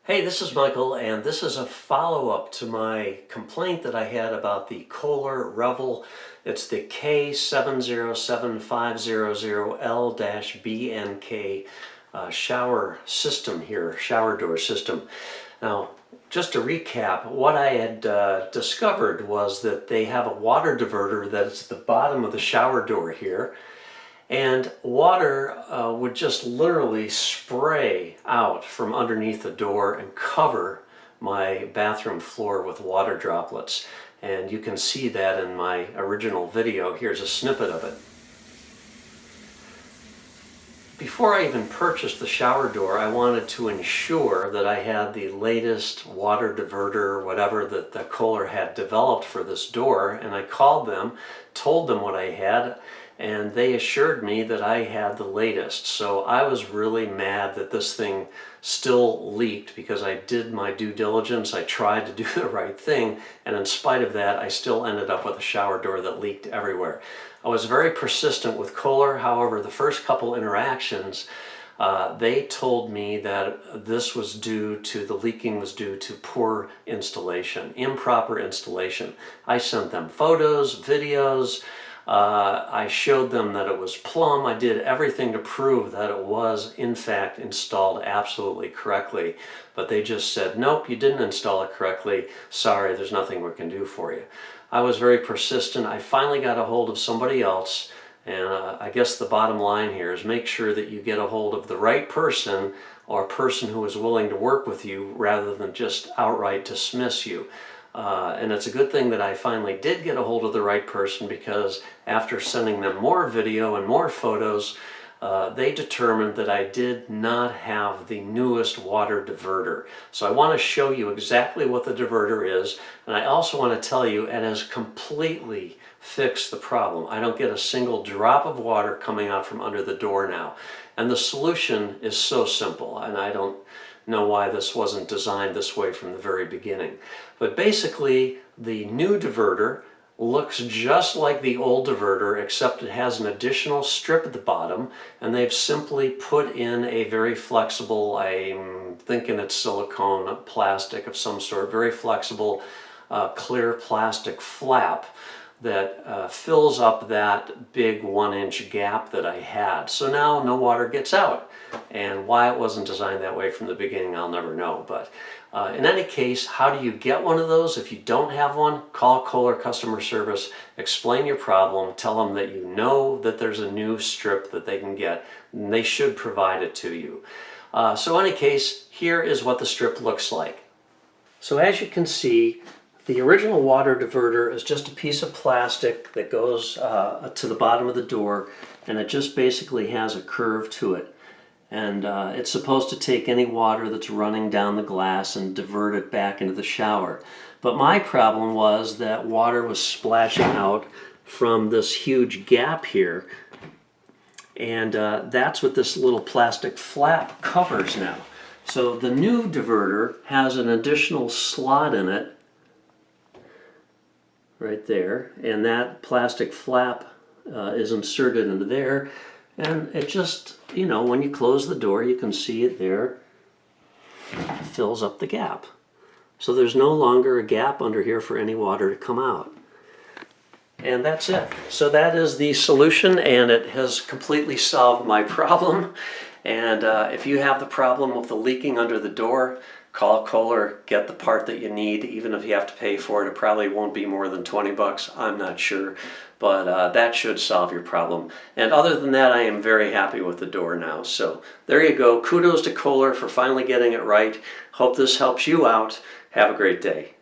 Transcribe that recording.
Hey, this is Michael, and this is a follow-up to my complaint that I had about the Kohler Revel. It's the K707500L-BNK shower system here, shower door system. Now, just to recap, what I had discovered was that they have a water diverter that's at the bottom of the shower door here. And water would just literally spray out from underneath the door and cover my bathroom floor with water droplets. And you can see that in my original video. Here's a snippet of it. Before I even purchased the shower door, I wanted to ensure that I had the latest water diverter, whatever that the Kohler had developed for this door, and I called them, told them what I had, and they assured me that I had the latest. So I was really mad that this thing still leaked because I did my due diligence, I tried to do the right thing, and in spite of that, I still ended up with a shower door that leaked everywhere. I was very persistent with Kohler. However, the first couple interactions, they told me that this was due to, the leaking was due to poor installation, improper installation. I sent them photos, videos, I showed them that it was plumb. I did everything to prove that it was, in fact, installed absolutely correctly. But they just said, nope, you didn't install it correctly. Sorry, there's nothing we can do for you. I was very persistent. I finally got a hold of somebody else. And I guess the bottom line here is make sure that you get a hold of the right person or a person who is willing to work with you rather than just outright dismiss you. And it's a good thing that I finally did get a hold of the right person, because after sending them more video and more photos, they determined that I did not have the newest water diverter. So I want to show you exactly what the diverter is, and I also want to tell you it has completely fixed the problem. I don't get a single drop of water coming out from under the door now. And the solution is so simple, and I don't know why this wasn't designed this way from the very beginning. But basically, the new diverter looks just like the old diverter, except it has an additional strip at the bottom, and they've simply put in a very flexible, I'm thinking it's silicone plastic of some sort, very flexible clear plastic flap that fills up that big 1-inch gap that I had. So now no water gets out. And why it wasn't designed that way from the beginning, I'll never know. But in any case, how do you get one of those? If you don't have one, call Kohler customer service, explain your problem, tell them that you know that there's a new strip that they can get, and they should provide it to you. So in any case, here is what the strip looks like. So as you can see, the original water diverter is just a piece of plastic that goes to the bottom of the door, and it just basically has a curve to it. And it's supposed to take any water that's running down the glass and divert it back into the shower. But my problem was that water was splashing out from this huge gap here, and that's what this little plastic flap covers now. So the new diverter has an additional slot in it right there, and that plastic flap is inserted into there, and it just, you know, when you close the door, you can see it there, fills up the gap. So there's no longer a gap under here for any water to come out. And that's it. So that is the solution, and it has completely solved my problem. And if you have the problem with the leaking under the door, call Kohler, get the part that you need. Even if you have to pay for it, it probably won't be more than 20 bucks, I'm not sure. But that should solve your problem. And other than that, I am very happy with the door now. So there you go. Kudos to Kohler for finally getting it right. Hope this helps you out. Have a great day.